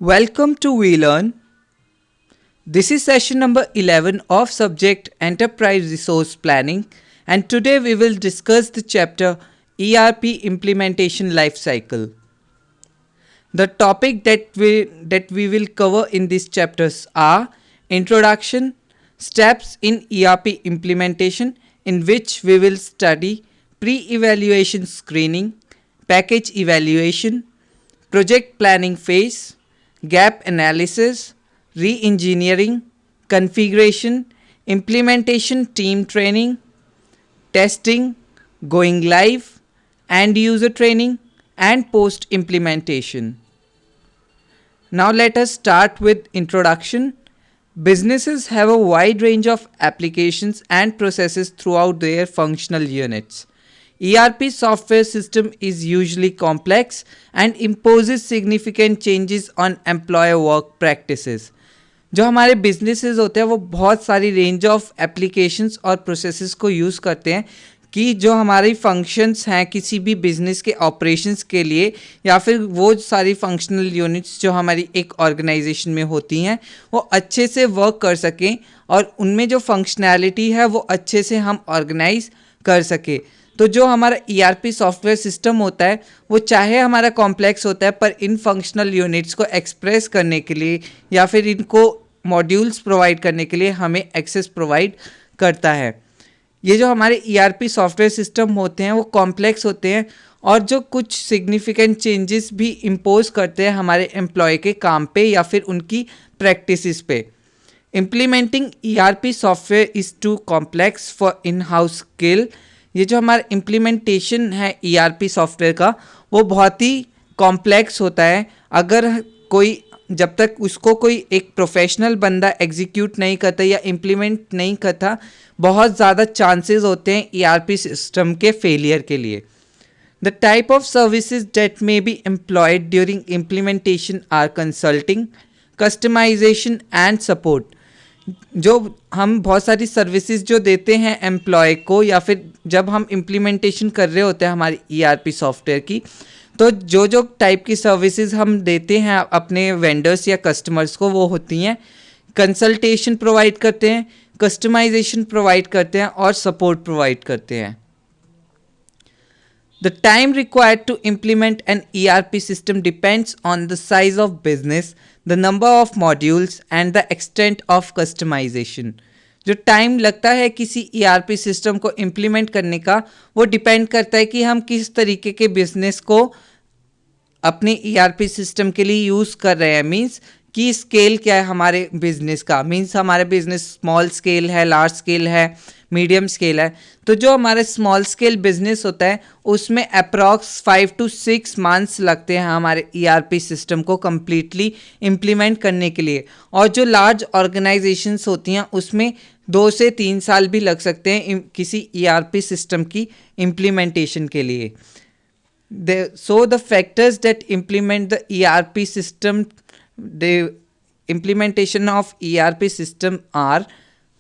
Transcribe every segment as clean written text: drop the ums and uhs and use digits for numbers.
Welcome to WeLearn. This is session number 11 of subject Enterprise Resource Planning, and today we will discuss the chapter ERP Implementation Lifecycle. The topic that we will cover in these chapters are Introduction, Steps in ERP Implementation, in which we will study pre-evaluation screening, package evaluation, project planning phase, gap analysis, re-engineering, configuration, implementation team training, testing, going live, end user training, and post implementation. Now let us start with introduction. Businesses have a wide range of applications and processes throughout their functional units. ERP software system is usually complex and imposes significant changes on employer work practices. जो हमारे businesses होते हैं वो बहुत सारी range of applications और processes को use करते हैं कि जो हमारी फंक्शंस हैं किसी भी बिजनेस के ऑपरेशंस के लिए, या फिर वो सारी फंक्शनल यूनिट्स जो हमारी एक ऑर्गेनाइजेशन में होती हैं वो अच्छे से वर्क कर सकें और उनमें जो फंक्शनैलिटी है वो अच्छे से हम ऑर्गेनाइज कर सकें. तो जो हमारा ERP सॉफ्टवेयर सिस्टम होता है वो चाहे हमारा कॉम्प्लेक्स होता है, पर इन फंक्शनल यूनिट्स को एक्सप्रेस करने के लिए या फिर इनको मॉड्यूल्स प्रोवाइड करने के लिए हमें एक्सेस प्रोवाइड करता है. ये जो हमारे ERP सॉफ्टवेयर सिस्टम होते हैं वो कॉम्प्लेक्स होते हैं और जो कुछ सिग्निफिकेंट चेंजेस भी इम्पोज करते हैं हमारे एम्प्लॉय के काम पे या फिर उनकी प्रैक्टिसेस पे. Implementing ERP software is too complex for in house skill. ये जो हमारा इम्प्लीमेंटेशन है ERP सॉफ्टवेयर का वो बहुत ही कॉम्प्लेक्स होता है. अगर कोई जब तक उसको कोई एक प्रोफेशनल बंदा एग्जीक्यूट नहीं करता या इम्प्लीमेंट नहीं करता, बहुत ज़्यादा चांसेस होते हैं ERP सिस्टम के फेलियर के लिए. The type of services that may be employed during implementation are consulting, customization and support. जो हम बहुत सारी सर्विसेज जो देते हैं एम्प्लॉय को या फिर जब हम इम्प्लीमेंटेशन कर रहे होते हैं हमारी ERP सॉफ्टवेयर की, तो जो जो टाइप की सर्विसेज हम देते हैं अपने वेंडर्स या कस्टमर्स को वो होती हैं कंसल्टेशन प्रोवाइड करते हैं, कस्टमाइजेशन प्रोवाइड करते हैं और सपोर्ट प्रोवाइड करते हैं. The time required to implement an ERP system depends on the size of business, the number of modules and the extent of customization. जो टाइम लगता है किसी ERP सिस्टम को इम्प्लीमेंट करने का वो डिपेंड करता है कि हम किस तरीके के बिजनेस को अपने ERP सिस्टम के लिए यूज़ कर रहे हैं. मीन्स कि स्केल क्या है हमारे बिजनेस का. मीन्स हमारे बिजनेस स्मॉल स्केल है, लार्ज स्केल है, मीडियम स्केल है. तो जो हमारे स्मॉल स्केल बिजनेस होता है उसमें अप्रॉक्स 5 to 6 मंथ्स लगते हैं हमारे ERP सिस्टम को कम्प्लीटली इम्प्लीमेंट करने के लिए. और जो लार्ज ऑर्गेनाइजेशंस होती हैं उसमें 2 से 3 साल भी लग सकते हैं किसी ERP सिस्टम की इम्प्लीमेंटेशन के लिए. So the factors that implement the ERP system, the implementation of ERP system are: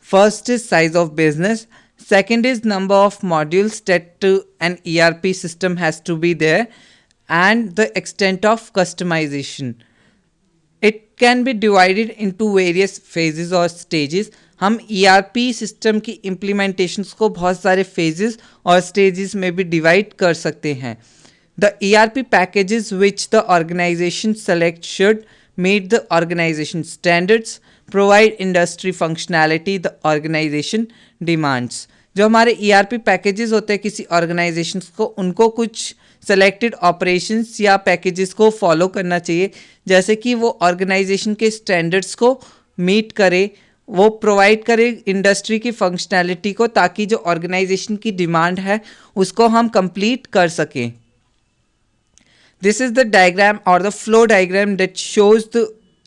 first is size of business, second is number of modules that an ERP system has to be there, and the extent of customization. It can be divided into various phases or stages. हम ERP system की implementations को बहुत सारे phases और stages में भी divide कर सकते हैं. The ERP packages which the organization select should meet the organization standards, provide industry functionality the organization demands. जो हमारे ERP पैकेजेस होते हैं किसी ऑर्गेनाइजेशन को, उनको कुछ सेलेक्टेड ऑपरेशंस या पैकेजेस को फॉलो करना चाहिए जैसे कि वो ऑर्गेनाइजेशन के स्टैंडर्ड्स को मीट करे, वो प्रोवाइड करे इंडस्ट्री की फंक्शनैलिटी को, ताकि जो ऑर्गेनाइजेशन की डिमांड है उसको हम कंप्लीट कर सकें. This is the diagram or the flow diagram that shows the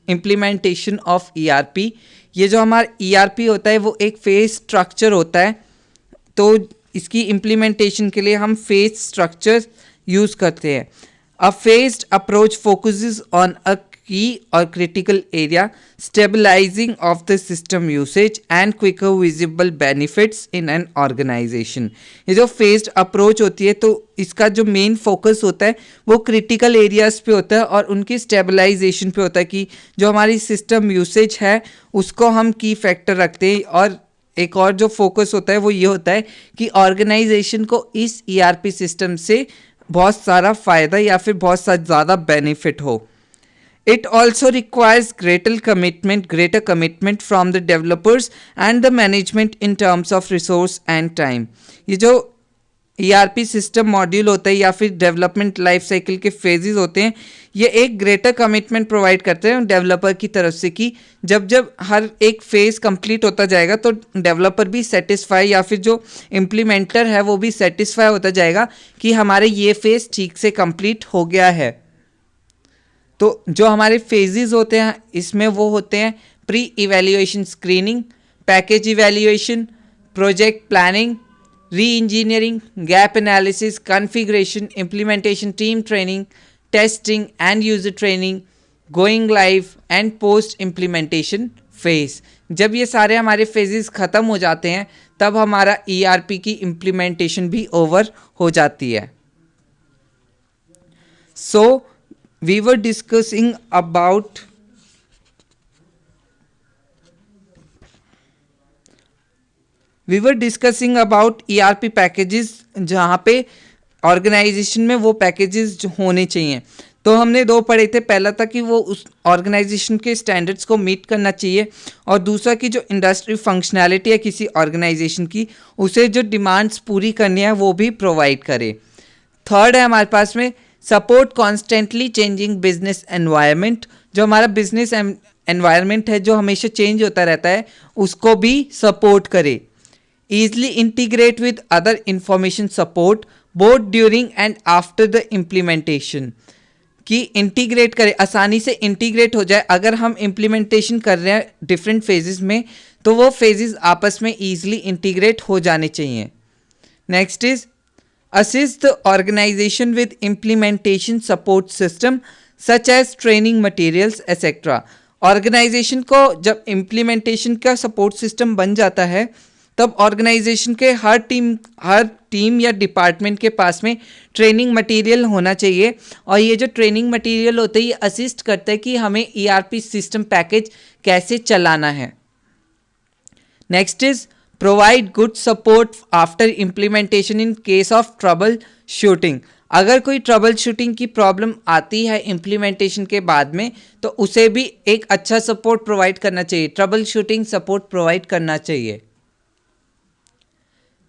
implementation of ERP. ये जो हमारा ERP होता है वो एक फेज स्ट्रक्चर होता है. तो इसकी इम्प्लीमेंटेशन के लिए हम फेज स्ट्रक्चर यूज़ करते हैं. A phased approach focuses on a key or critical area, stabilizing of the system usage and quicker visible benefits in an organization. ये जो phased approach होती है तो इसका जो मेन फोकस होता है वो क्रिटिकल एरियाज पे होता है और उनकी स्टेबलाइजेशन पे होता है कि जो हमारी सिस्टम यूसेज है उसको हम की फैक्टर रखते हैं। और एक और जो फोकस होता है वो ये होता है कि ऑर्गेनाइजेशन को इस ईआरपी सिस्टम से बहुत सारा फ़ायदा या फिर बहुत सा ज़्यादा बेनिफिट हो। It also requires greater commitment from the developers and the management in terms of resource and time. ये जो ERP सिस्टम मॉड्यूल होता है या फिर डेवलपमेंट लाइफ साइकिल के फेजेस होते हैं, ये एक ग्रेटर कमिटमेंट प्रोवाइड करते हैं डेवलपर की तरफ से कि जब जब हर एक फेज कंप्लीट होता जाएगा तो डेवलपर भी सेटिस्फाई या फिर जो इम्प्लीमेंटर है वो भी सेटिस्फाई होता जाएगा कि हमारे ये फेज ठीक से कंप्लीट हो गया है। तो जो हमारे फेजेस होते हैं इसमें वो होते हैं pre evaluation screening, package evaluation, project planning, री engineering, gap analysis, configuration, implementation, team training, testing and user training, going live and post implementation phase. जब ये सारे हमारे फेजेस ख़त्म हो जाते हैं तब हमारा ईआरपी की इम्प्लीमेंटेशन भी ओवर हो जाती है। सो we were discussing about ERP packages जहाँ पे ऑर्गेनाइजेशन में वो पैकेजेस जो होने चाहिए। तो हमने दो पढ़े थे, पहला था कि वो उस ऑर्गेनाइजेशन के स्टैंडर्ड्स को मीट करना चाहिए और दूसरा कि जो इंडस्ट्री फंक्शनैलिटी है किसी ऑर्गेनाइजेशन की उसे जो डिमांड्स पूरी करनी है वो भी प्रोवाइड करे। थर्ड है हमारे पास में support constantly changing business environment. जो हमारा बिजनेस एनवायरनमेंट है जो हमेशा चेंज होता रहता है उसको भी सपोर्ट करे। Easily integrate with other information support both during and after the implementation, कि इंटीग्रेट करे, आसानी से इंटीग्रेट हो जाए। अगर हम इम्प्लीमेंटेशन कर रहे हैं डिफरेंट फेजेस में तो वो फेजेस आपस में ईजिली इंटीग्रेट हो जाने चाहिए। Next is assist the organization with implementation support system such as training materials etc. Organization को जब इम्प्लीमेंटेशन का सपोर्ट सिस्टम बन जाता है तब ऑर्गेनाइजेशन के हर टीम या डिपार्टमेंट के पास में ट्रेनिंग मटेरियल होना चाहिए और ये जो ट्रेनिंग मटेरियल होता है ये असिस्ट करता है कि हमें ईआरपी सिस्टम पैकेज कैसे चलाना है। Next is provide good support after implementation in case of trouble shooting. अगर कोई ट्रबल शूटिंग की प्रॉब्लम आती है इम्प्लीमेंटेशन के बाद में तो उसे भी एक अच्छा सपोर्ट प्रोवाइड करना चाहिए, ट्रबल शूटिंग सपोर्ट प्रोवाइड करना चाहिए।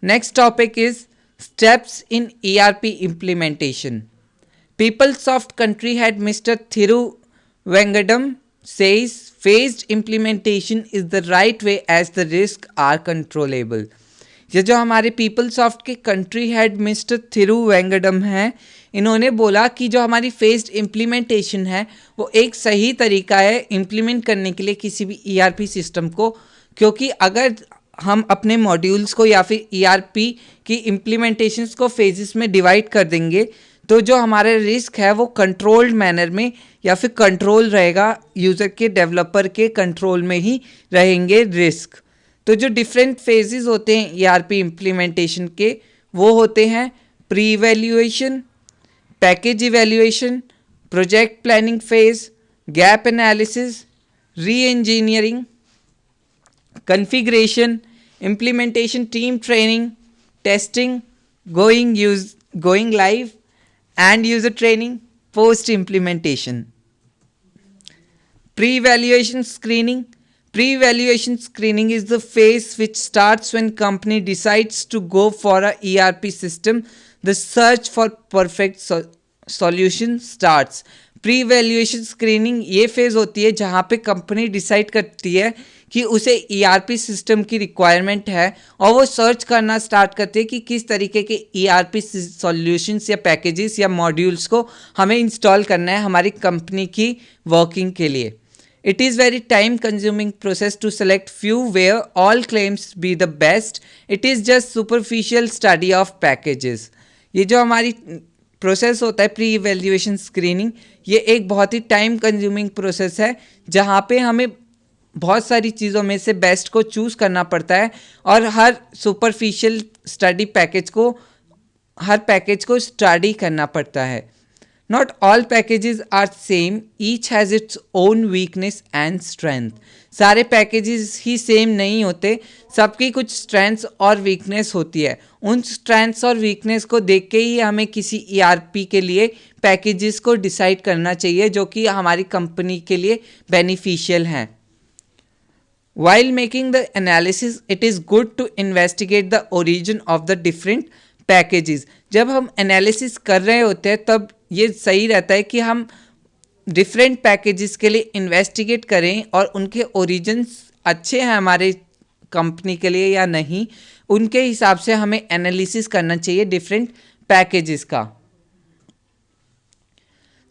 Next topic is steps in ERP implementation. PeopleSoft country head Mr. Thiru Vengadam says phased implementation is the right way as the risks are controllable। ये जो हमारे PeopleSoft के country head mister Thiru वेंगडम हैं, इन्होंने बोला कि जो हमारी फेस्ड इम्प्लीमेंटेशन है वो एक सही तरीका है इम्प्लीमेंट करने के लिए किसी भी ईआरपी सिस्टम को, क्योंकि अगर हम अपने मॉड्यूल्स को या फिर ईआरपी की इम्प्लीमेंटेशंस को फेजेस में डिवाइड कर देंगे तो जो हमारे रिस्क है वो कंट्रोल्ड मैनर में या फिर कंट्रोल रहेगा, यूज़र के डेवलपर के कंट्रोल में ही रहेंगे रिस्क। तो जो डिफरेंट फेजेस होते हैं ईआरपी इम्प्लीमेंटेशन के वो होते हैं pre evaluation, package evaluation, project planning phase, gap analysis, री engineering, configuration, implementation, team training, testing, going live and user training, post implementation. Pre-evaluation screening. Pre-evaluation screening is the phase which starts when company decides to go for a ERP system. The search for perfect solution starts. Pre-valuation screening ये phase होती है जहाँ पे company decide करती है कि उसे ERP system की रिक्वायरमेंट है और वो सर्च करना स्टार्ट करते हैं कि किस तरीके के ईआरपी सॉल्यूशंस या पैकेजेस या मॉड्यूल्स को हमें इंस्टॉल करना है हमारी कंपनी की वर्किंग के लिए। It is very time consuming process to select few where all claims be the best. It is just superficial study of packages. ये जो हमारी प्रोसेस होता है प्री इवैल्यूएशन स्क्रीनिंग, ये एक बहुत ही टाइम कंज्यूमिंग प्रोसेस है जहाँ पे हमें बहुत सारी चीज़ों में से बेस्ट को चूज़ करना पड़ता है और हर सुपरफिशियल स्टडी पैकेज को स्टडी करना पड़ता है। Not all packages are same, each has its own weakness and strength. सारे पैकेजेस ही सेम नहीं होते, सबकी कुछ स्ट्रेंथ्स और वीकनेस होती है। उन स्ट्रेंथ्स और वीकनेस को देख के ही हमें किसी ईआरपी के लिए पैकेजेस को डिसाइड करना चाहिए जो कि हमारी कंपनी के लिए बेनिफिशियल हैं। While making the analysis, it is good to investigate the origin of the different packages. जब हम एनालिसिस कर रहे होते हैं तब ये सही रहता है कि हम डिफरेंट पैकेजेस के लिए इन्वेस्टिगेट करें और उनके ओरिजिन्स अच्छे हैं हमारे कंपनी के लिए या नहीं, उनके हिसाब से हमें एनालिसिस करना चाहिए डिफरेंट पैकेजेस का।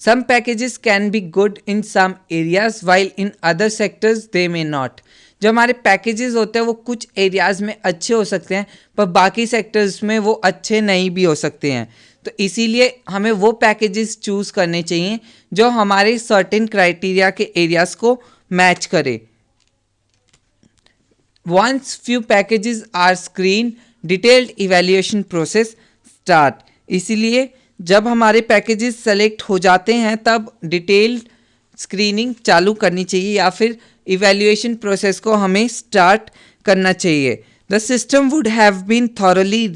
Some packages can be good in some areas while in other sectors they may not. जो हमारे पैकेजेस होते हैं वो कुछ एरियाज़ में अच्छे हो सकते हैं पर बाकी सेक्टर्स में वो अच्छे नहीं भी हो सकते हैं, तो इसीलिए हमें वो पैकेजेस चूज़ करने चाहिए जो हमारे सर्टेन क्राइटेरिया के एरियाज़ को मैच करे। Once few packages are screened, detailed evaluation process start. इसीलिए जब हमारे पैकेजेस सेलेक्ट हो जाते हैं तब डिटेल्ड स्क्रीनिंग चालू करनी चाहिए या फिर इवैल्यूएशन प्रोसेस को हमें स्टार्ट करना चाहिए। The system would have been thoroughly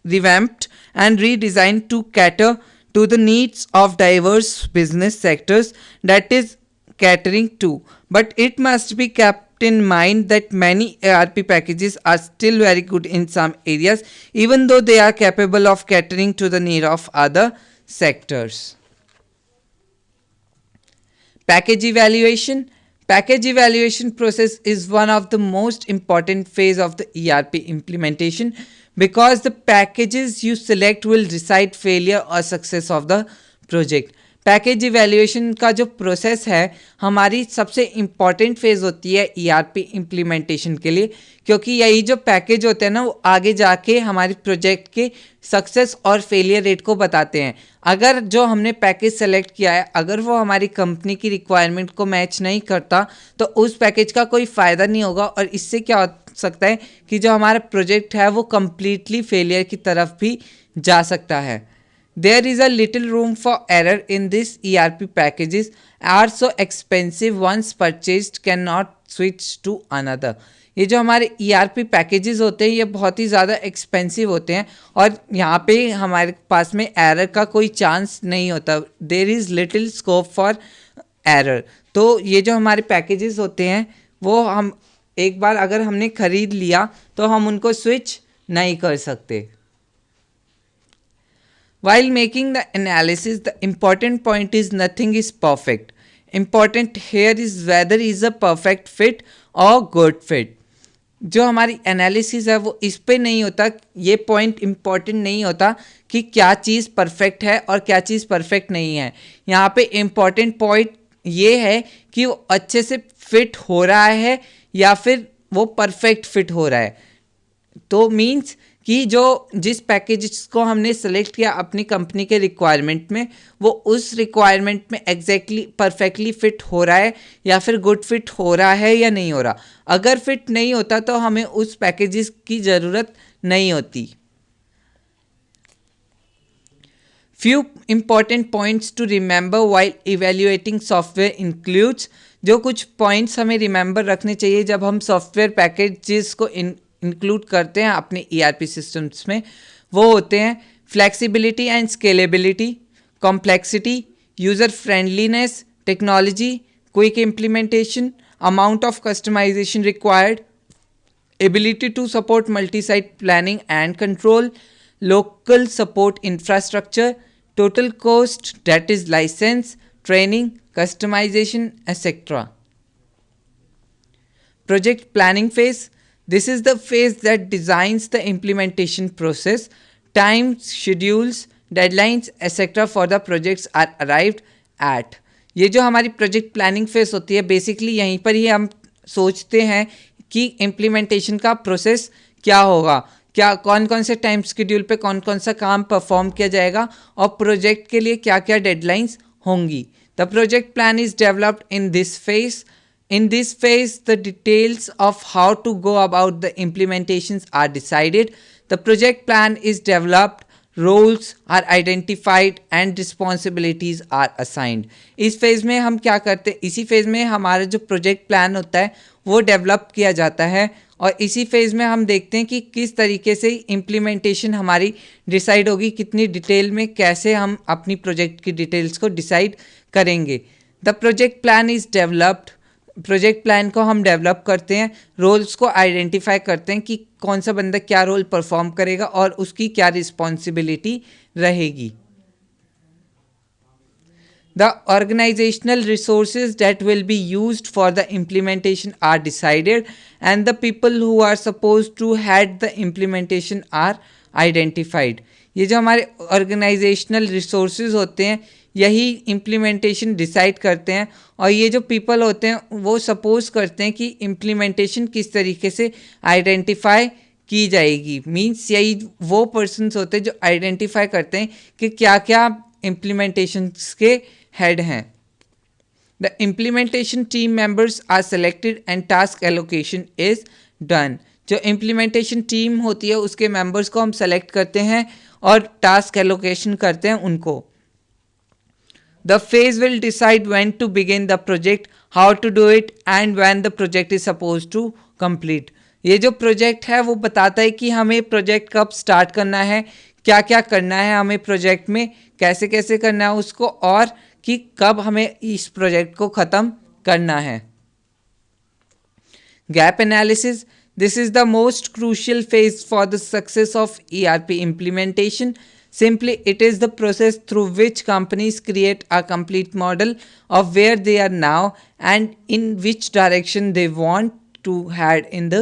revamped and redesigned to cater to the needs of diverse business sectors that is catering to, but it must be kept in mind that many ARP packages are still very good in some areas even though they are capable of catering to the need of other sectors. Package evaluation process is one of the most important phase of the ERP implementation because the packages you select will decide failure or success of the project. Package evaluation का जो process है हमारी सबसे important phase होती है ERP implementation के लिए, क्योंकि यही जो पैकेज होते हैं ना वो आगे जाके हमारे प्रोजेक्ट के सक्सेस और फेलियर रेट को बताते हैं। अगर जो हमने पैकेज सेलेक्ट किया है अगर वो हमारी कंपनी की रिक्वायरमेंट को मैच नहीं करता तो उस पैकेज का कोई फ़ायदा नहीं होगा और इससे क्या हो सकता है कि जो हमारा प्रोजेक्ट है वो कम्प्लीटली फेलियर की तरफ भी जा सकता है। There is a little room for error in this. ERP packages are so expensive once purchased cannot switch to another. ये जो हमारे ERP पैकेजेस होते हैं ये बहुत ही ज़्यादा एक्सपेंसिव होते हैं और यहाँ पे हमारे पास में एरर का कोई चांस नहीं होता। There is little scope for error. तो ये जो हमारे पैकेजेस होते हैं वो हम एक बार अगर हमने ख़रीद लिया तो हम उनको स्विच नहीं कर सकते। While making the analysis, the important point is nothing is perfect. Important here is whether is a perfect fit or good fit. जो हमारी एनालिसिस है वो इस पे नहीं होता, ये पॉइंट इम्पॉर्टेंट नहीं होता कि क्या चीज़ परफेक्ट है और क्या चीज़ परफेक्ट नहीं है। यहाँ पे इम्पॉर्टेंट पॉइंट ये है कि वो अच्छे से फिट हो रहा है या फिर वो परफेक्ट फिट हो रहा है। तो मीन्स कि जो जिस पैकेज को हमने सेलेक्ट किया अपनी कंपनी के रिक्वायरमेंट में वो उस रिक्वायरमेंट में एग्जैक्टली परफेक्टली फिट हो रहा है या फिर गुड फिट हो रहा है या नहीं हो रहा। अगर फिट नहीं होता तो हमें उस पैकेजेस की ज़रूरत नहीं होती। Few important points to remember while evaluating software includes. जो कुछ पॉइंट्स हमें रिमेंबर रखने चाहिए जब हम सॉफ्टवेयर पैकेजेस को इंक्लूड करते हैं अपने ERP सिस्टम्स में, वो होते हैं flexibility and scalability, complexity, user friendliness, technology, quick implementation, amount of customization required, ability to support multi site planning and control, local support infrastructure, total cost that is license, training, customization etcetera. Project planning phase, this is the phase that designs the implementation process. Times, schedules, deadlines, etc. for the projects are arrived at. ये जो हमारी project planning phase होती है basically यहीं पर ही हम सोचते हैं कि इम्प्लीमेंटेशन का प्रोसेस क्या होगा, क्या कौन कौन से टाइम शेड्यूल पे कौन कौन सा काम परफॉर्म किया जाएगा और प्रोजेक्ट के लिए क्या क्या डेडलाइंस होंगी. The project plan is developed in this phase. In this phase, the details of how to go about the implementations are decided. The project plan is developed, roles are identified and responsibilities are assigned. इस phase में हम क्या करते हैं, इसी phase में हमारा जो प्रोजेक्ट प्लान होता है वो डेवलप किया जाता है और इसी फेज़ में हम देखते हैं कि किस तरीके से इम्प्लीमेंटेशन हमारी डिसाइड होगी, कितनी डिटेल में कैसे हम अपनी प्रोजेक्ट की डिटेल्स को डिसाइड करेंगे. The project plan is developed. Project plan को हम डेवलप करते हैं, रोल्स को आइडेंटिफाई करते हैं कि कौन सा बंदा क्या रोल परफॉर्म करेगा और उसकी क्या रिस्पॉन्सिबिलिटी रहेगी. The organizational resources that will be used for the implementation are decided and the people who are suppose to head the implementation are identified. ये जो हमारे ऑर्गेनाइजेशनल रिसोर्सेज होते हैं यही इम्प्लीमेंटेशन डिसाइड करते हैं और ये जो पीपल होते हैं वो सपोज करते हैं कि इम्प्लीमेंटेशन किस तरीके से आइडेंटिफाई की जाएगी. मींस यही वो पर्सन्स होते हैं जो आइडेंटिफाई करते हैं कि क्या क्या इम्प्लीमेंटेशंस के हेड हैं. The implementation team members are selected and task allocation is done. जो इम्प्लीमेंटेशन टीम होती है उसके मेंबर्स को हम सेलेक्ट करते हैं और टास्क एलोकेशन करते हैं उनको. The phase will decide when to begin the project, how to do it and when the project is supposed to complete. ये जो प्रोजेक्ट है वो बताता है कि हमें प्रोजेक्ट कब स्टार्ट करना है, क्या क्या करना है हमें प्रोजेक्ट में, कैसे कैसे करना है उसको और कि कब हमें इस प्रोजेक्ट को ख़त्म करना है. Gap analysis. This is the most crucial phase for the success of ERP implementation. Simply, it is the process through which companies create a complete model of where they are now and in which direction they want to head in the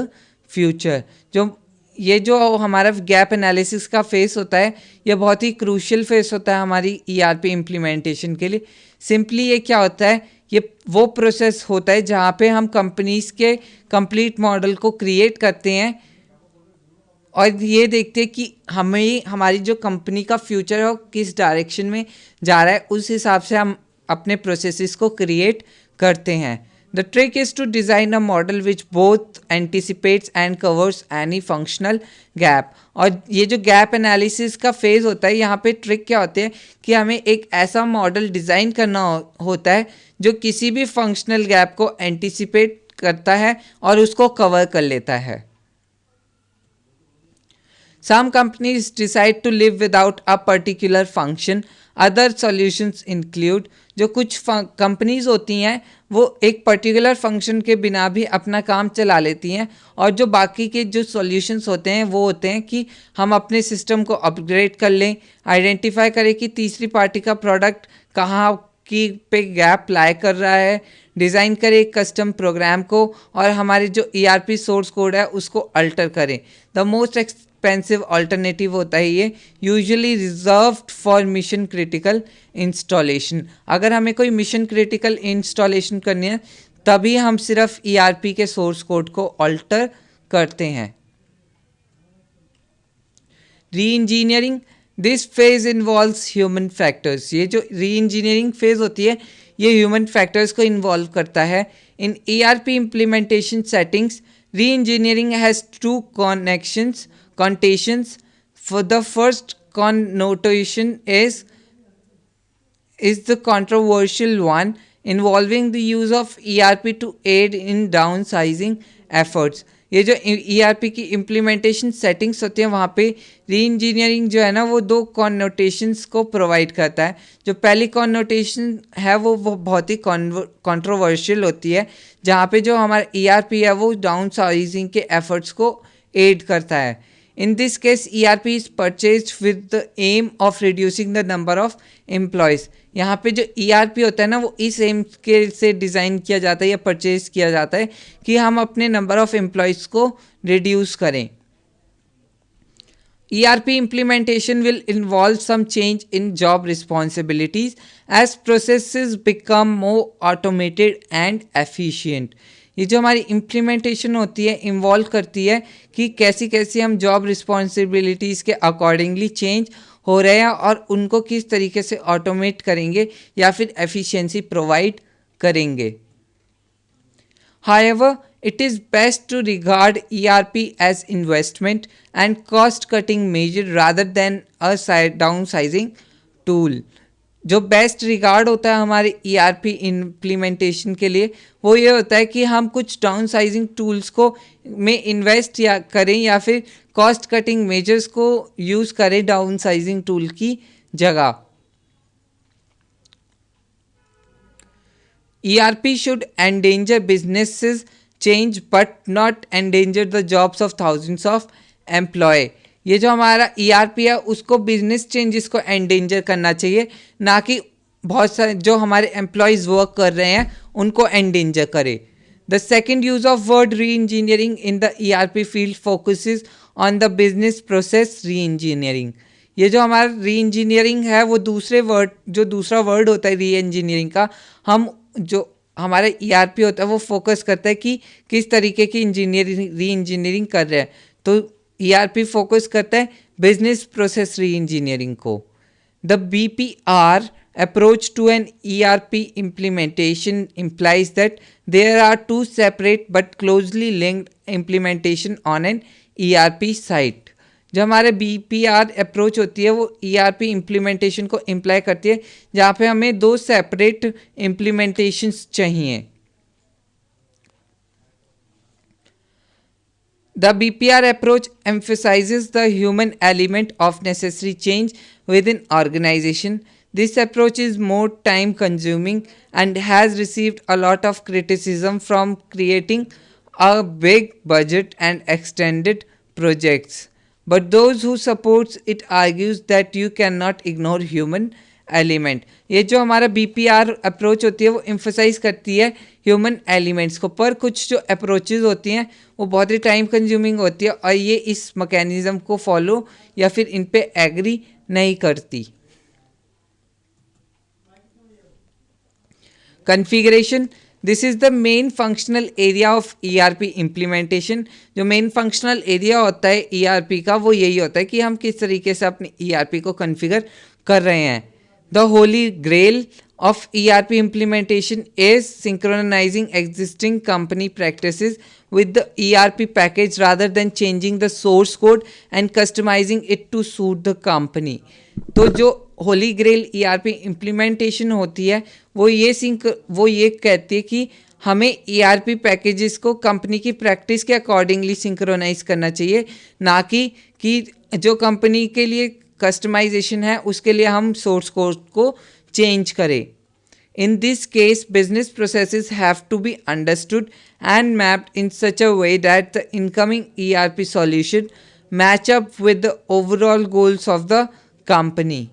future. जो हमारा gap analysis का face होता है ये बहुत ही crucial face होता है हमारी ERP इम्प्लीमेंटेशन के लिए. सिंपली ये क्या होता है, ये वो प्रोसेस होता है जहाँ पे हम कंपनीज के कंप्लीट मॉडल को क्रिएट करते हैं और ये देखते हैं कि हमें हमारी जो कंपनी का फ्यूचर है वो किस डायरेक्शन में जा रहा है, उस हिसाब से हम अपने प्रोसेसेस को क्रिएट करते हैं. The trick is to design a model which both anticipates and covers any functional gap. और ये जो गैप एनालिसिस का फेज़ होता है यहाँ पे ट्रिक क्या होती है कि हमें एक ऐसा मॉडल डिज़ाइन करना होता है जो किसी भी फंक्शनल गैप को एंटिसिपेट करता है और उसको कवर कर लेता है. Some companies decide to live without a particular function. Other solutions include, जो कुछ कंपनीज होती हैं वो एक पर्टिकुलर फंक्शन के बिना भी अपना काम चला लेती हैं और जो बाकी के जो सॉल्यूशंस होते हैं वो होते हैं कि हम अपने सिस्टम को अपग्रेड कर लें, आइडेंटिफाई करें कि तीसरी पार्टी का प्रोडक्ट कहाँ की पे गैप लाई कर रहा है, डिज़ाइन करें एक कस्टम प्रोग्राम को और हमारे जो ERP सोर्स कोड है उसको अल्टर करें. द मोस्ट एक्सपेंसिव अल्टरनेटिव होता है ये, usually reserved for mission critical installation. अगर हमें कोई मिशन क्रिटिकल इंस्टॉलेशन करनी है तभी हम सिर्फ ERP के सोर्स कोड को अल्टर करते हैं. री engineering. This phase involves human factors. ये जो री इंजीनियरिंग फेज होती है ये ह्यूमन फैक्टर्स को इन्वॉल्व करता है. In ERP implementation settings reengineering has two connotations. For the first connotation is the controversial one, involving the use of ERP to aid in downsizing efforts. ये जो ERP की implementation settings होती हैं वहाँ पे री इंजीनियरिंग जो है ना वो दो कॉन्नोटेशंस को प्रोवाइड करता है. जो पहली कॉन्नोटेशन है वो बहुत ही कंट्रोवर्शियल होती है जहाँ पे जो हमारा ERP है वो डाउन साइजिंग के एफर्ट्स को एड करता है. In this case, ERP is purchased with the aim of reducing the number of employees. यहाँ पे जो ERP होता है ना वो इस एम के से डिज़ाइन किया जाता है या परचेज किया जाता है कि हम अपने नंबर ऑफ एम्प्लॉयज़ को रिड्यूस करें. ERP implementation will involve some change in job responsibilities as processes become more automated and efficient. ये जो हमारी इम्प्लीमेंटेशन होती है इन्वॉल्व करती है कि कैसी कैसी हम जॉब रिस्पॉन्सिबिलिटीज़ के अकॉर्डिंगली चेंज हो रहे हैं और उनको किस तरीके से ऑटोमेट करेंगे या फिर एफिशिएंसी प्रोवाइड करेंगे. However, it is best to regard ERP as investment and cost-cutting measure rather than a downsizing tool. जो बेस्ट रिगार्ड होता है हमारे ERP इम्प्लीमेंटेशन के लिए वो ये होता है कि हम कुछ डाउन साइजिंग टूल्स को में इन्वेस्ट या करें या फिर कॉस्ट कटिंग मेजर्स को यूज़ करें डाउन साइजिंग टूल की जगह. ERP should endanger businesses change but not endanger the jobs of thousands of employee. ये जो हमारा ERP है उसको बिजनेस चेंजेस को एंडेंजर करना चाहिए, ना कि बहुत सारे जो हमारे एम्प्लॉयज़ वर्क कर रहे हैं उनको एंडेंजर करे. The second use of word री engineering in the ERP field focuses on the business process री इंजीनियरिंग. ये जो हमारा री इंजीनियरिंग है वो दूसरा वर्ड होता है री इंजीनियरिंग का, हम जो हमारा ERP होता है वो फोकस करता है कि किस तरीके की री इंजीनियरिंग कर रहे हैं. तो ERP फोकस करता है बिजनेस प्रोसेस री इंजीनियरिंग को. The BPR approach to an ERP implementation implies that there are two separate but closely linked implementation on an ERP site. जो हमारे BPR अप्रोच होती है वो ERP इम्प्लीमेंटेशन को इम्प्लाई करती है जहाँ पे हमें दो सेपरेट इम्प्लीमेंटेशंस चाहिए. The BPR approach emphasizes the human element of necessary change within organization. This approach is more time consuming and has received a lot of criticism from creating a big budget and extended projects. But those who supports it argues that you cannot ignore human element. ये जो हमारा BPR approach होती है वो emphasise करती है human elements को, पर कुछ जो अप्रोचेज होती हैं वो बहुत ही टाइम कंज्यूमिंग होती है और ये इस मैकेनिज्म को फॉलो या फिर इन पे एग्री नहीं करती. Configuration. This is the main functional area of ERP implementation. जो मेन फंक्शनल एरिया होता है ERP का वो यही होता है कि हम किस तरीके से अपने ERP को कॉन्फ़िगर कर रहे हैं. The holy grail of ERP implementation is synchronizing existing company practices with the ERP package rather than changing the source code and customizing it to suit the company. तो जो होली ग्रेल ERP implementation होती है वो ये कहती है कि हमें ERP पैकेजेस को कंपनी की प्रैक्टिस के अकॉर्डिंगली सिंक्रोनाइज करना चाहिए, ना कि जो कंपनी के लिए कस्टमाइजेशन है उसके लिए हम सोर्स कोड को चेंज करें. In this case business processes have to be understood and mapped in such a way that the incoming ERP solution match up with the overall goals of the company.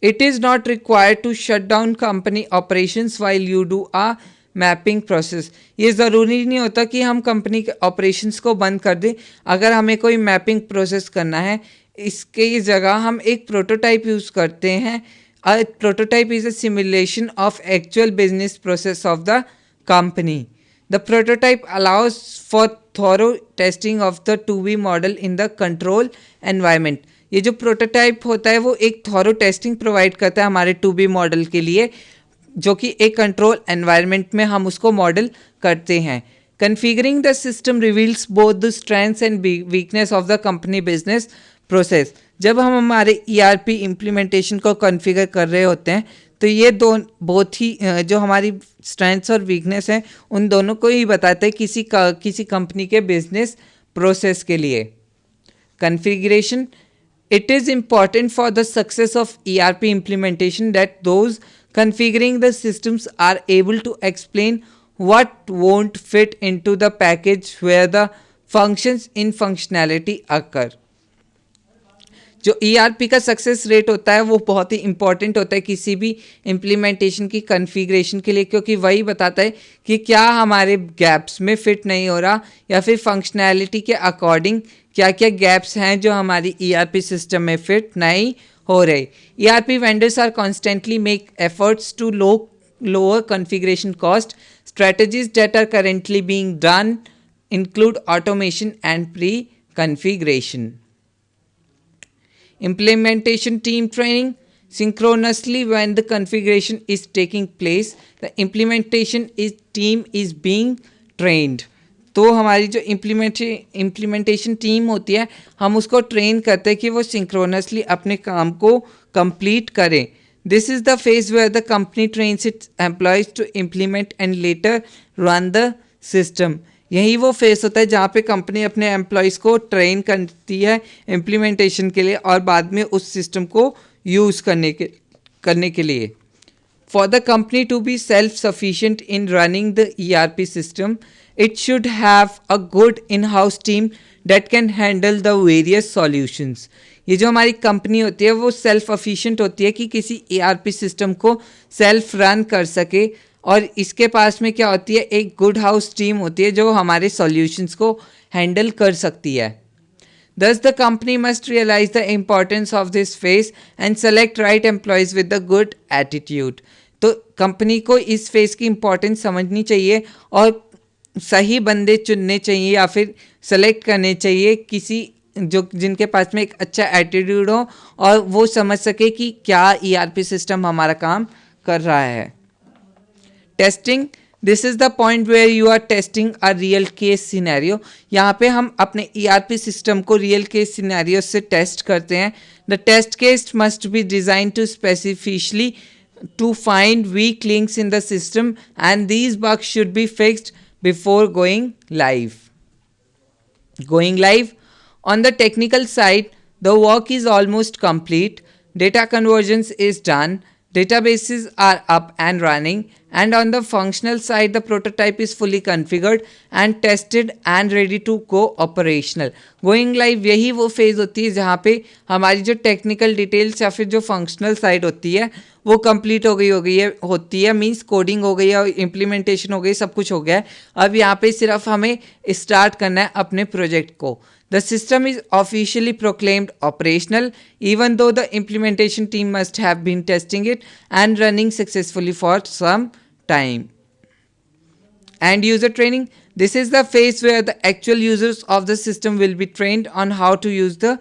It is not required to shut down company operations while you do a mapping process. ये ज़रूरी नहीं होता कि हम company के operations को बंद कर दें अगर हमें कोई मैपिंग प्रोसेस करना है. इसके जगह हम एक प्रोटोटाइप यूज़ करते हैं. अ prototype is a simulation of actual business process of the company. The prototype allows for thorough testing of the 2B model in the control environment. ये जो प्रोटोटाइप होता है वो एक थॉरो टेस्टिंग प्रोवाइड करता है हमारे 2B मॉडल के लिए, जो कि एक कंट्रोल एनवायरनमेंट में हम उसको मॉडल करते हैं. Configuring the system reveals both the strengths and weakness of the company business process. जब हम हमारे ERP इम्प्लीमेंटेशन को कॉन्फ़िगर कर रहे होते हैं तो ये बहुत ही जो हमारी स्ट्रेंथ्स और वीकनेस हैं उन दोनों को ही बताते हैं किसी कंपनी के बिजनेस प्रोसेस के लिए. Configuration. It is important for the success of ERP implementation that those configuring the systems are able to explain what won't fit into the package where the functions in functionality occur. जो ERP का success rate होता है वो बहुत ही important होता है किसी भी इम्प्लीमेंटेशन की कन्फिग्रेशन के लिए, क्योंकि वही बताता है कि क्या हमारे गैप्स में फिट नहीं हो रहा या फिर फंक्शनैलिटी के अकॉर्डिंग क्या क्या गैप्स हैं जो हमारी ERP सिस्टम में फिट नहीं हो रहे। ERP vendors are constantly make efforts to lower configuration cost. Strategies that are currently being done include automation and pre-configuration. Implementation team training. Synchronously when the configuration is taking place, the implementation team is being trained. तो हमारी जो implementation team होती है, हम उसको train करते हैं कि वो सिंक्रोनसली अपने काम को कंप्लीट करें. This is the phase where the company trains its employees to implement and later run the system. यही वो फेस होता है जहाँ पे कंपनी अपने एम्प्लॉयज़ को ट्रेन करती है इम्प्लीमेंटेशन के लिए और बाद में उस सिस्टम को यूज़ करने के लिए. For the company to be self-sufficient in running the ERP system, it should have a good in-house team that can handle the various solutions. ये जो हमारी कंपनी होती है वो सेल्फ अफिशिएंट होती है कि किसी ERP सिस्टम को सेल्फ रन कर सके, और इसके पास में क्या होती है, एक गुड हाउस टीम होती है जो हमारे सॉल्यूशंस को हैंडल कर सकती है. Thus, the company must realize the importance of this phase and select right employees with a good attitude. तो कंपनी को इस फेज़ की इम्पोर्टेंस समझनी चाहिए और सही बंदे चुनने चाहिए या फिर सेलेक्ट करने चाहिए किसी जिनके पास में एक अच्छा एटीट्यूड हो और वो समझ सके कि क्या ERP सिस्टम हमारा काम कर रहा है. Testing. This is the point where you are testing a real case scenario. यहाँ पे हम अपने ERP सिस्टम को रियल केस सिनेरियो से टेस्ट करते हैं. The test case must be design to specifically to find weak links in the system, and these bugs should be fixed before going live. On the technical side, the work is almost complete. Data conversions is done. Databases are up and running, and on the functional side, the prototype is fully configured and tested and ready to go operational. Going live यही वो phase होती है जहाँ पे हमारी जो technical details या फिर जो फंक्शनल साइड होती है वो कंप्लीट होती है मींस कोडिंग हो गई है, इम्प्लीमेंटेशन हो गई, सब कुछ हो गया है. अब यहाँ पे सिर्फ हमें स्टार्ट करना है अपने प्रोजेक्ट को. The system is officially proclaimed operational, even though the implementation team must have been testing it and running successfully for some time. And user training. This is the phase where the actual users of the system will be trained on how to use the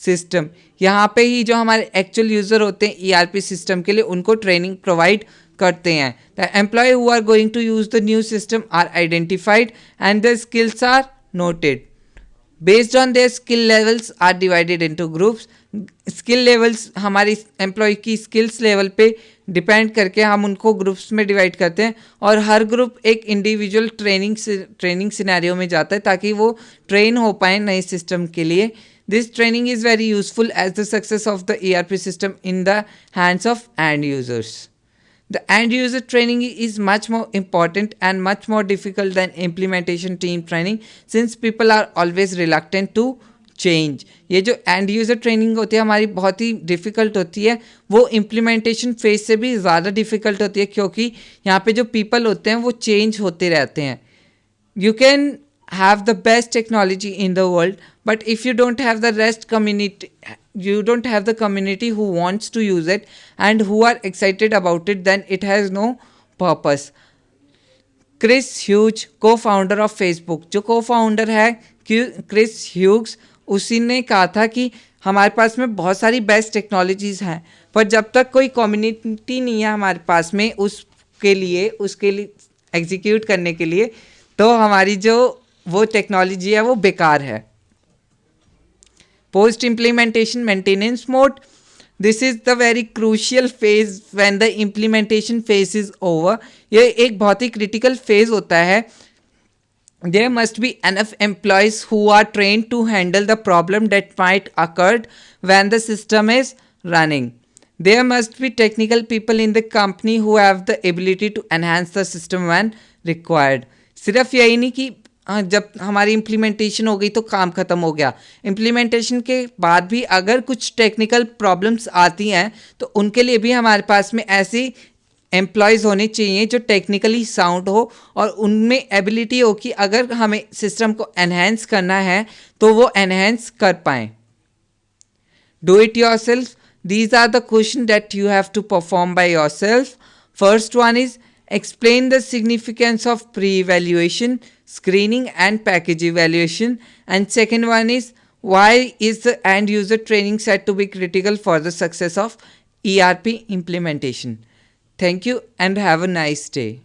system. यहाँ पे ही जो हमारे actual user होते हैं ERP system के लिए उनको training provide करते हैं. The employee who are going to use the new system are identified and their skills are noted. Based on their skill levels are divided into groups. Skill levels हमारी employ की skills level पे depend करके हम उनको groups में divide करते हैं और हर ग्रुप एक इंडिविजुअल ट्रेनिंग सिनेरियो में जाता है ताकि वो ट्रेन हो पाए नए सिस्टम के लिए. This training is very useful as the success of the ERP system in the hands of end users. The end user training is much more important and much more difficult than implementation team training since people are always reluctant to change. ये जो end user training होती है हमारी बहुत ही difficult होती है, वो implementation phase से भी ज़्यादा difficult होती है क्योंकि यहाँ पे जो people होते हैं वो change होते रहते हैं. You can have the best technology in the world, but if you don't have the community who wants to use it and who are excited about it, then it has no purpose. Chris Hughes, co-founder of Facebook, जो co-founder है Chris Hughes, उसी ने कहा था कि हमारे पास में बहुत सारी बेस्ट टेक्नोलॉजीज़ हैं पर जब तक कोई कम्युनिटी नहीं है हमारे पास में उसके लिए एग्जीक्यूट करने के लिए, तो हमारी जो वो टेक्नोलॉजी है वो बेकार है. Post implementation maintenance mode. This is the very crucial phase when the implementation phase is over. ये एक बहुत ही क्रिटिकल फेज होता है. There must be enough employees who are trained to handle the problem that might occur when the system is running. There must be technical people in the company who have the ability to enhance the system when required. सिर्फ यही नहीं कि जब हमारी implementation हो गई तो काम ख़त्म हो गया. इम्प्लीमेंटेशन के बाद भी अगर कुछ टेक्निकल प्रॉब्लम्स आती हैं तो उनके लिए भी हमारे पास में ऐसी एम्प्लॉयज़ होने चाहिए जो टेक्निकली साउंड हो और उनमें एबिलिटी हो कि अगर हमें सिस्टम को एनहेंस करना है तो वो एनहेंस कर पाएँ. Do it yourself. These are the questions that you have to perform by yourself. First one is explain the significance of pre-evaluation, screening and package evaluation. And second one is why is the end user training said to be critical for the success of ERP implementation. Thank you and have a nice day.